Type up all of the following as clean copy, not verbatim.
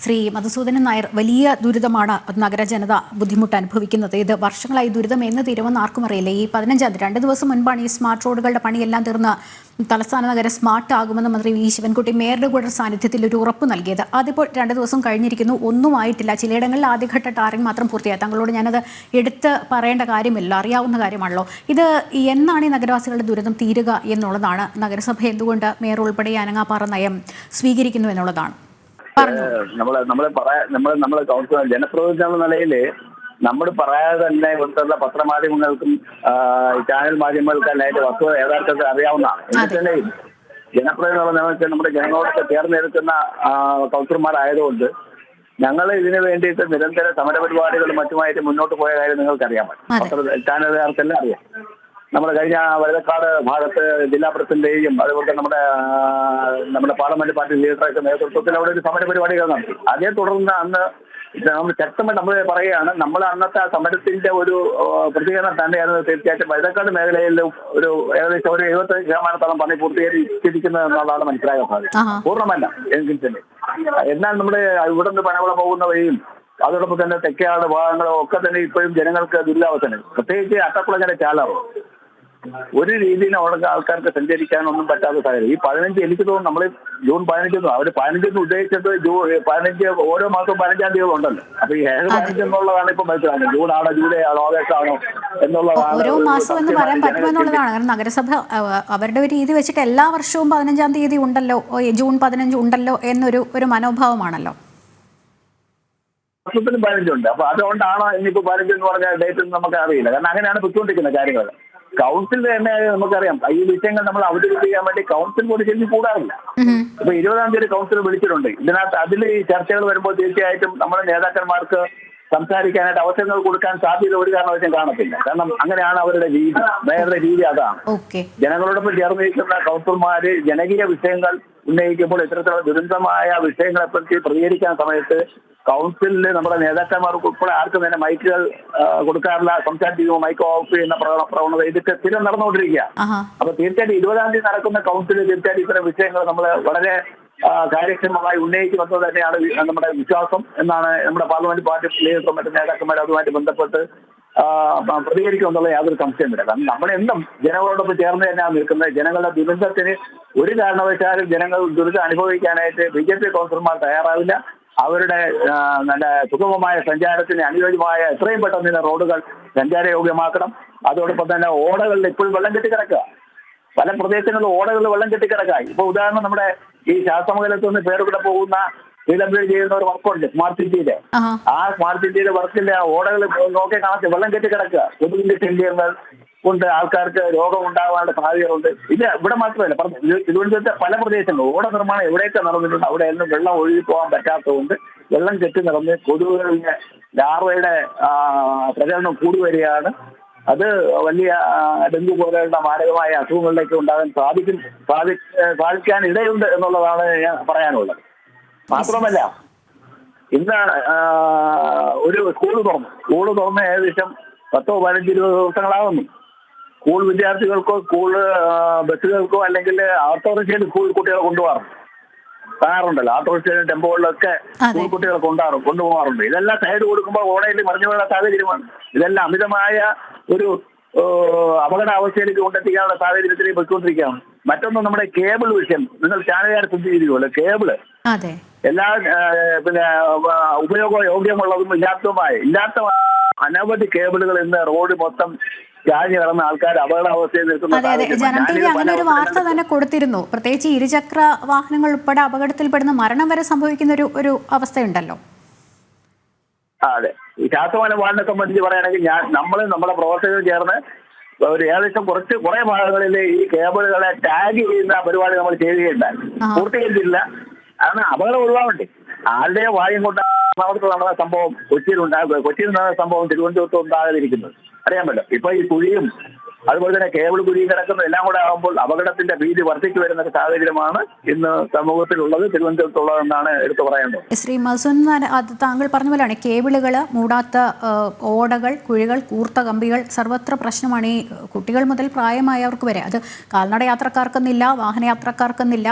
ശ്രീ മധുസൂദനൻ നായർ, വലിയ ദുരിതമാണ് നഗരജനത ബുദ്ധിമുട്ട് അനുഭവിക്കുന്നത്. ഇത് വർഷങ്ങളായി ദുരിതം എന്ന് തീരുമെന്ന് ആർക്കും അറിയില്ല. ഈ 15-ാം തീയതി 2 ദിവസം മുൻപാണ് ഈ സ്മാർട്ട് റോഡുകളുടെ പണിയെല്ലാം തീർന്ന് തലസ്ഥാന നഗരം സ്മാർട്ട് ആകുമെന്ന് മന്ത്രി വി ശിവൻകുട്ടി മേയറുടെ കൂടെ സാന്നിധ്യത്തിൽ ഒരു ഉറപ്പ് നൽകിയത്. അതിപ്പോൾ 2 ദിവസം കഴിഞ്ഞിരിക്കുന്നു, ഒന്നും ആയിട്ടില്ല. ചിലയിടങ്ങളിൽ ആദ്യഘട്ട ടാറിംഗ് മാത്രം പൂർത്തിയായി. താങ്കളോട് ഞാനത് എടുത്ത് പറയേണ്ട കാര്യമില്ല, അറിയാവുന്ന കാര്യമാണല്ലോ. ഇത് എന്നാണ് ഈ നഗരവാസികളുടെ ദുരിതം തീരുക എന്നുള്ളതാണ്. നഗരസഭ എന്തുകൊണ്ട് മേയർ ഉൾപ്പെടെ അനങ്ങാപ്പാറ നയം സ്വീകരിക്കുന്നു എന്നുള്ളതാണ്. നമ്മള് കൗൺസിലർ ജനപ്രതിനിധി എന്ന നിലയില് നമ്മൾ പറയാതെ തന്നെ ഇവിടുത്തെ പത്രമാധ്യമങ്ങൾക്കും ചാനൽ മാധ്യമങ്ങൾക്കും അതിന്റെ വസ്തുത യഥാർത്ഥത്തിൽ അറിയാവുന്നതാണ്. എന്നിട്ടല്ലേ ജനപ്രതിനിധികൾ നമ്മുടെ ജനങ്ങളോടൊക്കെ ചേർന്നെടുക്കുന്ന കൗൺസിലർമാരായതുകൊണ്ട് ഞങ്ങൾ ഇതിനു വേണ്ടിയിട്ട് നിരന്തര സമരപരിപാടികളും മറ്റുമായിട്ട് മുന്നോട്ട് പോയ കാര്യം നിങ്ങൾക്കറിയാം. ചാനലുകാർക്കെല്ലാം അറിയാം. നമ്മുടെ കഴിഞ്ഞ വഴുതക്കാട് ഭാഗത്ത് ജില്ലാ പ്രസിഡന്റിന്റെയും അതുപോലെ നമ്മുടെ പാർലമെന്റ് പാർട്ടി ലീഡറൊക്കെ നേതൃത്വത്തിൽ അവിടെ ഒരു സമര പരിപാടികൾ നടത്തി. അതേ തുടർന്ന് അന്ന് നമ്മൾ ശക്തമായിട്ട് നമ്മൾ പറയുകയാണ്, നമ്മൾ അന്നത്തെ ആ സമരത്തിന്റെ ഒരു പ്രതികരണം തന്നെയായിരുന്നു. തീർച്ചയായിട്ടും വഴുതക്കാട് മേഖലയിൽ ഒരു ഏകദേശം ഒരു 75% പണി പൂർത്തീകരിച്ചിരിക്കുന്നത് എന്നുള്ളതാണ് മനസ്സിലാക്കാൻ സാധിക്കും. പൂർണ്ണമല്ല എങ്കിൽ തന്നെ. എന്നാൽ നമ്മുടെ ഇവിടെ നിന്ന് പനവിള പോകുന്ന വഴിയും അതോടൊപ്പം തന്നെ തെക്കേയാട് ഭാഗങ്ങളോ ഒക്കെ തന്നെ ഇപ്പോഴും ജനങ്ങൾക്ക് ദുരിതാവസ്ഥയാണ്. പ്രത്യേകിച്ച് അട്ടക്കുളങ്ങര ചാലാറോ ഒരു രീതിയിൽ അവിടെ ആൾക്കാർക്ക് സഞ്ചരിക്കാനൊന്നും പറ്റാത്ത സാഹചര്യം. ഈ 15 എനിക്ക് തോന്നുന്നു നമ്മൾ ജൂൺ 15 അവർ 15 ഉദ്ദേശിച്ചത് 15 ഓരോ മാസവും 15-ാം തീയതി ഉണ്ടല്ലോ. അപ്പൊ ഈ 15 എന്നുള്ളതാണ് ഇപ്പൊ മനസ്സിലാക്കുന്നത്. ജൂൺ ആണോ ജൂലൈ ആണോ ഓഗസ്റ്റ് ആണോ എന്നുള്ളതാണ്. ഓരോ മാസം എന്ന് പറയാൻ പറ്റുമെന്നുള്ളതാണ്. കാരണം നഗരസഭ അവരുടെ ഒരു രീതി വെച്ചിട്ട് എല്ലാ വർഷവും 15-ാം തീയതി ഉണ്ടല്ലോ, ജൂൺ 15 ഉണ്ടല്ലോ എന്നൊരു മനോഭാവമാണല്ലോ. വർഷത്തിലും 15 ഉണ്ട്. അപ്പൊ അതുകൊണ്ടാണോ ഇനിയിപ്പോ 15 എന്ന് പറഞ്ഞ ഡേറ്റ് നമുക്ക് അറിയില്ല. കാരണം അങ്ങനെയാണ് പൊയ്ക്കൊണ്ടിരിക്കുന്ന കാര്യങ്ങൾ. കൗൺസിൽ തന്നെ നമുക്കറിയാം, ഈ വിഷയങ്ങൾ നമ്മൾ അവതരിപ്പിക്കാൻ വേണ്ടി കൗൺസിൽ പോലും ശരിക്കും കൂടാറില്ല. ഇപ്പൊ 20-ാം തീയതി കൗൺസിൽ വിളിച്ചിട്ടുണ്ട്. ഇതിനകത്ത് അതിൽ ഈ ചർച്ചകൾ വരുമ്പോൾ തീർച്ചയായിട്ടും നമ്മുടെ നേതാക്കന്മാർക്ക് സംസാരിക്കാനായിട്ട് അവസരങ്ങൾ കൊടുക്കാൻ സാധ്യത ഒരു കാരണവശാലും കാണത്തില്ല. കാരണം അങ്ങനെയാണ് അവരുടെ രീതി, മേയറുടെ രീതി അതാണ്. ജനങ്ങളോടൊപ്പം ചേർന്നിരിക്കുന്ന കൗൺസിലർമാര് ജനകീയ വിഷയങ്ങൾ ഉന്നയിക്കുമ്പോൾ ഇത്തരത്തിലുള്ള ദുരന്തമായ വിഷയങ്ങളെപ്പറ്റി പ്രതികരിക്കുന്ന സമയത്ത് കൗൺസിലിൽ നമ്മുടെ നേതാക്കന്മാർക്ക് ഉൾപ്പെടെ ആർക്കും തന്നെ മൈക്കുകൾ കൊടുക്കാറില്ല. സംസാരിക്കുമ്പോൾ മൈക്ക് ഓഫ് ചെയ്യുന്ന പ്രവണത ഇതൊക്കെ സ്ഥിരം നടന്നുകൊണ്ടിരിക്കുക. അപ്പൊ തീർച്ചയായിട്ടും 20-ാം തീയതി നടക്കുന്ന കൗൺസിലിൽ തീർച്ചയായിട്ടും ഇത്തരം വിഷയങ്ങൾ നമ്മൾ വളരെ കാര്യക്ഷമമായി ഉന്നയിക്കുമെന്നത് തന്നെയാണ് നമ്മുടെ വിശ്വാസം എന്നാണ് നമ്മുടെ പാർലമെന്റ് പാർട്ടി ലീഡറും മറ്റു നേതാക്കന്മാരും അതുമായിട്ട് ബന്ധപ്പെട്ട് പ്രതികരിക്കുമെന്നുള്ള യാതൊരു സംശയമില്ല. കാരണം നമ്മളെന്നും ജനങ്ങളോടൊപ്പം ചേർന്ന് തന്നെയാണ് നിൽക്കുന്നത്. ജനങ്ങളുടെ ദുരന്തത്തിന് ഒരു കാരണവശാലും ജനങ്ങൾ ദുരിതം അനുഭവിക്കാനായിട്ട് BJP കൗൺസിലർമാർ തയ്യാറാവില്ല. അവരുടെ നല്ല സുഗമമായ സഞ്ചാരത്തിന് അനുയോജ്യമായ എത്രയും പെട്ടെന്ന് റോഡുകൾ സഞ്ചാരയോഗ്യമാക്കണം. അതോടൊപ്പം തന്നെ ഓടകളിൽ ഇപ്പോഴും വെള്ളം കെട്ടിക്കിടക്കുക. പല പ്രദേശങ്ങളിലും ഓടകളിൽ വെള്ളം കെട്ടിക്കിടക്കുക. ഇപ്പൊ ഉദാഹരണം നമ്മുടെ ഈ ശാസ്ത്രമംഗലത്ത് നിന്ന് പേരുകൂടെ പോകുന്ന നീലംപേര് ചെയ്യുന്ന ഒരു വർക്കുണ്ട് സ്മാർട്ട് സിറ്റിയിലെ. ആ സ്മാർട്ട് സിറ്റിയിലെ വർക്കിന്റെ ഓടകൾ നോക്കി കാണാത്ത വെള്ളം കെട്ടിക്കിടക്കുക. കൊതുകിന്റെ ശല്യങ്ങൾ കൊണ്ട് ആൾക്കാർക്ക് രോഗം ഉണ്ടാകാനുള്ള സാധ്യതകളുണ്ട്. ഇത് ഇവിടെ മാത്രമല്ല, തിരുവനന്തപുരത്തെ പല പ്രദേശങ്ങളും ഓട നിർമ്മാണം എവിടെയൊക്കെ നടന്നിട്ടുണ്ട് അവിടെ എല്ലാം വെള്ളം ഒഴുകി പോകാൻ പറ്റാത്തതുകൊണ്ട് വെള്ളം കെട്ടി നിറഞ്ഞ് കൊതുകുകളുടെ ലാർവയുടെ പ്രചരണം കൂടി വരികയാണ്. അത് വലിയ ഡെങ്കു പോലെയുള്ള മാരകമായ അസുഖങ്ങളിലേക്ക് ഉണ്ടാകാൻ സാധിക്കാൻ ഇടയുണ്ട് എന്നുള്ളതാണ് ഞാൻ പറയാനുള്ളത്. മാത്രമല്ല ഇന്ന് ഒരു സ്കൂള് തുറന്ന് ഏകദേശം 10-15-20 ദിവസങ്ങളാകുന്നു. സ്കൂൾ വിദ്യാർത്ഥികൾക്കോ സ്കൂൾ ബസ്സുകൾക്കോ അല്ലെങ്കിൽ ഓട്ടോറിക്ഷയിൽ സ്കൂൾ കുട്ടികളെ കാണാറുണ്ടല്ലോ. ഓട്ടോറിക്ഷയിലും ടെമ്പോകളിലൊക്കെ സ്കൂൾ കുട്ടികളെ കൊണ്ടുപോകാറുണ്ട്. ഇതെല്ലാം സൈഡ് കൊടുക്കുമ്പോൾ ഓടയിൽ മറിഞ്ഞു വീഴുന്ന സാഹചര്യമാണ്. ഇതെല്ലാം അമിതമായ ഒരു അപകടാവസ്ഥയിലേക്ക് കൊണ്ടെത്തിക്കാനുള്ള സാഹചര്യത്തിലേക്ക് പോയിക്കൊണ്ടിരിക്കുകയാണ്. മറ്റൊന്ന് നമ്മുടെ കേബിൾ വിഷയം. നിങ്ങൾ ചാനലുകാരെ ശ്രദ്ധിച്ചിരിക്കുമല്ലോ. കേബിള് എല്ലാ ഉപയോഗയോഗ്യമുള്ളതും ഇല്ലാത്ത അനവധി കേബിളുകൾ ഇന്ന് റോഡ് മൊത്തം ചാഞ്ഞു കിടന്ന ആൾക്കാർ അപകടാവസ്ഥയിൽ നിൽക്കുന്ന. ജനം TV അങ്ങനെ ഒരു വാർത്ത തന്നെ കൊടുത്തിരുന്നു. പ്രത്യേകിച്ച് ഇരുചക്ര വാഹനങ്ങൾ ഉൾപ്പെടെ അപകടത്തിൽപ്പെടുന്ന മരണം വരെ സംഭവിക്കുന്ന ഒരു അവസ്ഥയുണ്ടല്ലോ. അതെ, ഈ ശാസ്ത്രമാന വാഹനത്തെ സംബന്ധിച്ച് പറയുകയാണെങ്കിൽ നമ്മുടെ പ്രവർത്തകർ ചേർന്ന് ഒരു ഏകദേശം കുറെ ഭാഗങ്ങളിൽ ഈ കേബിളുകളെ ടാഗ് ചെയ്യുന്ന പരിപാടി നമ്മൾ ചെയ്യുകയുണ്ടായി. പൂർത്തീകരിച്ചില്ല. കാരണം അപകടം ഒഴിവാകണ്ടേ. ആരുടെയോ വായും കൊണ്ട് നടന്ന സംഭവം കൊച്ചിയിൽ നടന്ന സംഭവം തിരുവനന്തപുരത്ത് ഉണ്ടാകാതിരിക്കുന്നത് അറിയാമല്ലോ. ഇപ്പൊ ഈ കുഴിയും അതുപോലെ തന്നെ കേബിൾ കുഴിയും കിടക്കുന്ന എല്ലാം കൂടെ ആകുമ്പോൾ അപകടത്തിന്റെ ഭീതി വർദ്ധിച്ചു വരുന്ന സാഹചര്യമാണ് ഇന്ന് സമൂഹത്തിലുള്ളത്, തിരുവനന്തപുരത്തുള്ളതെന്നാണ് എടുത്തു പറയേണ്ടത്. ശ്രീ മധുസൂദനൻ, അത് താങ്കൾ പറഞ്ഞ പോലെയാണ്. കേബിളുകൾ, മൂടാത്ത ഓടകൾ, കുഴികൾ, കൂർത്ത കമ്പികൾ സർവത്ര പ്രശ്നമാണ്. ഈ കുട്ടികൾ മുതൽ പ്രായമായവർക്ക് വരെ. അത് കാൽനട യാത്രക്കാർക്കെന്നില്ല, വാഹനയാത്രക്കാർക്കെന്നില്ല,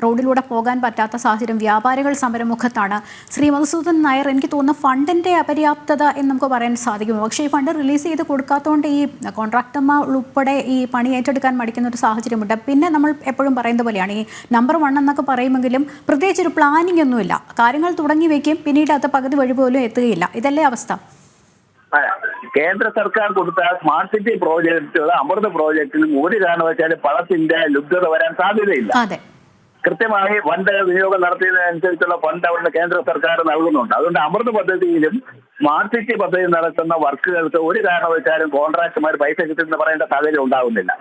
റോഡിലൂടെ പോകാൻ പറ്റാത്ത സാഹചര്യം, വ്യാപാരികൾ സമരമുഖത്താണ്. ശ്രീ മധുസൂദൻ നായർ, എനിക്ക് തോന്നുന്നു ഫണ്ടിന്റെ അപര്യാപ്തത എന്ന് നമുക്ക് പറയാൻ സാധിക്കുമോ? പക്ഷേ ഈ ഫണ്ട് റിലീസ് ചെയ്ത് കൊടുക്കാത്തതുകൊണ്ട് ഈ കോൺട്രാക്ടർമാർ ഉൾപ്പെടെ ഈ പണി ഏറ്റെടുക്കാൻ മടിക്കുന്ന ഒരു സാഹചര്യമുണ്ട്. പിന്നെ നമ്മൾ എപ്പോഴും പറയുന്ന പോലെയാണ്, ഈ നമ്പർ 1 എന്നൊക്കെ പറയുമെങ്കിലും പ്രത്യേകിച്ച് ഒരു പ്ലാനിംഗ് ഒന്നുമില്ല. കാര്യങ്ങൾ തുടങ്ങി വെക്കും, പിന്നീട് അത് പകുതി വഴി പോലും എത്തുകയില്ല. ഇതല്ലേ അവസ്ഥ? കേന്ദ്ര സർക്കാർ കൊടുത്ത സ്മാർട്ട് സിറ്റി പ്രോജക്റ്റുകൾ, അമൃത് പ്രോജക്റ്റിനും ഒരു കാരണവശാലും പണത്തിന്റെ ലഭ്യത വരാൻ സാധ്യതയില്ല. കൃത്യമായി ഫണ്ട് വിനിയോഗം നടത്തിയതിനനുസരിച്ചുള്ള ഫണ്ട് അവിടുന്ന് കേന്ദ്ര സർക്കാർ നൽകുന്നുണ്ട്. അതുകൊണ്ട് അമൃത് പദ്ധതിയിലും സ്മാർട്ട് സിറ്റി പദ്ധതി നടത്തുന്ന വർക്കുകൾക്ക് ഒരു കാരണവശാലും കോൺട്രാക്ടർമാർ പൈസ കിട്ടുമെന്ന് പറയേണ്ട സാഹചര്യം ഉണ്ടാകുന്നില്ല.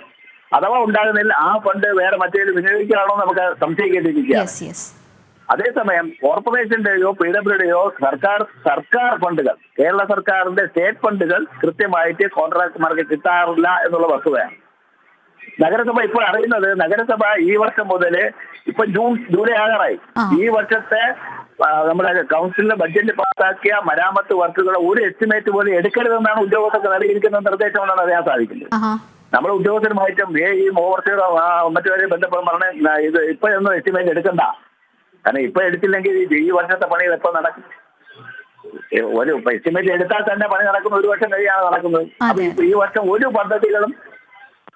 അഥവാ ഉണ്ടാകുന്നില്ല, ആ ഫണ്ട് വേറെ മറ്റേതിൽ വിനിയോഗിക്കുകയാണോ നമുക്ക് സംശയിക്കേണ്ടിയിരിക്കുക. അതേസമയം കോർപ്പറേഷന്റെയോ PWDയോ സർക്കാർ ഫണ്ടുകൾ, കേരള സർക്കാരിന്റെ സ്റ്റേറ്റ് ഫണ്ടുകൾ കൃത്യമായിട്ട് കോൺട്രാക്ടർമാർക്ക് കിട്ടാറില്ല എന്നുള്ള വസ്തുതയാണ്. നഗരസഭ ഇപ്പോൾ അറിയുന്നത്, നഗരസഭ ഈ വർഷം മുതൽ ഇപ്പൊ ജൂലൈ ആകാറായി, ഈ വർഷത്തെ നമ്മുടെ കൗൺസിലിന്റെ ബഡ്ജറ്റ് പാസ്സാക്കിയ മരാമത്ത് വർക്കുകൾ ഒരു എസ്റ്റിമേറ്റ് പോലും എടുക്കരുതെന്നാണ് ഉദ്യോഗസ്ഥർക്ക് നൽകിയിരിക്കുന്ന നിർദ്ദേശമെന്നാണ് അറിയാൻ സാധിക്കുന്നത്. നമ്മുടെ ഉദ്യോഗസ്ഥരുമായിട്ടും ഈ ഓവർസിയറോ മറ്റുവരെ ബന്ധപ്പെട്ട് പറഞ്ഞ ഇത് ഇപ്പോഴൊന്നും എസ്റ്റിമേറ്റ് എടുക്കണ്ട, കാരണം ഇപ്പൊ എടുത്തില്ലെങ്കിൽ ഈ വർഷത്തെ പണികൾ എപ്പോൾ നടക്കും? ഒരു എസ്റ്റിമേറ്റ് എടുത്താൽ തന്നെ പണി നടക്കുന്ന 1 വർഷം കഴിയാണ് നടക്കുന്നത്. അപ്പൊ ഈ വർഷം ഒരു പദ്ധതികളും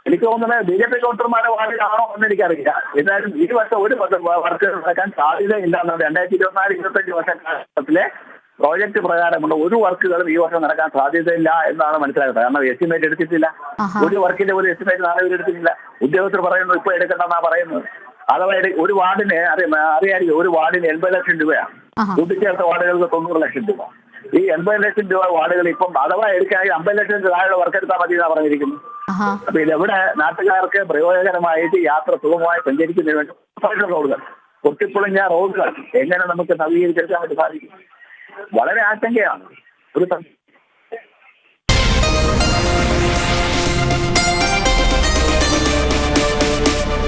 എനിക്ക് തോന്നുന്നത് BJP കൗൺസിലർമാരെ വാർഡിലാണോ എന്ന് എനിക്കറിയില്ല. എന്നാലും ഈ വർഷം ഒരു വർക്ക് നടക്കാൻ സാധ്യതയില്ല എന്നാണ് 2024-25 വർഷക്കാലത്തിലെ പ്രോജക്ട് പ്രകാരമുള്ള ഒരു വർക്കുകളും ഈ വർഷം നടക്കാൻ സാധ്യതയില്ല എന്നാണ് മനസ്സിലാക്കുന്നത്. കാരണം എസ്റ്റിമേറ്റ് എടുത്തിട്ടില്ല, ഒരു വർക്കിന്റെ ഒരു എസ്റ്റിമേറ്റ് നാളെ എടുത്തിട്ടില്ല. ഉദ്യോഗസ്ഥർ പറയുന്നു ഇപ്പൊ എടുക്കണ്ടെന്നാ പറയുന്നത്. അഥവാ ഒരു വാർഡിന് അറിയാമായിരിക്കും, ഒരു വാർഡിന് 80 ലക്ഷം രൂപയാണ്, കൂട്ടിച്ചേർത്ത വാർഡുകൾക്ക് 90 ലക്ഷം രൂപ. ഈ 80 ലക്ഷം രൂപ വാർഡുകൾ ഇപ്പം അഥവാ എടുക്കുകയാണെങ്കിൽ 50 ലക്ഷം താഴെ വർക്കെടുത്താൽ മതി എന്നാണ് പറഞ്ഞിരിക്കുന്നു. അപ്പൊ ഇതെവിടെ നാട്ടുകാർക്ക് പ്രയോജനമായിട്ട് യാത്ര സുഗമമായി സഞ്ചരിക്കുന്നതിന് വേണ്ടി റോഡുകൾ, പൊട്ടിപ്പൊളിഞ്ഞ റോഡുകൾ എങ്ങനെ നമുക്ക് നവീകരിച്ചെടുക്കാൻ വേണ്ടി സാധിക്കും? വളരെ ആശങ്കയാണ്. ഒരു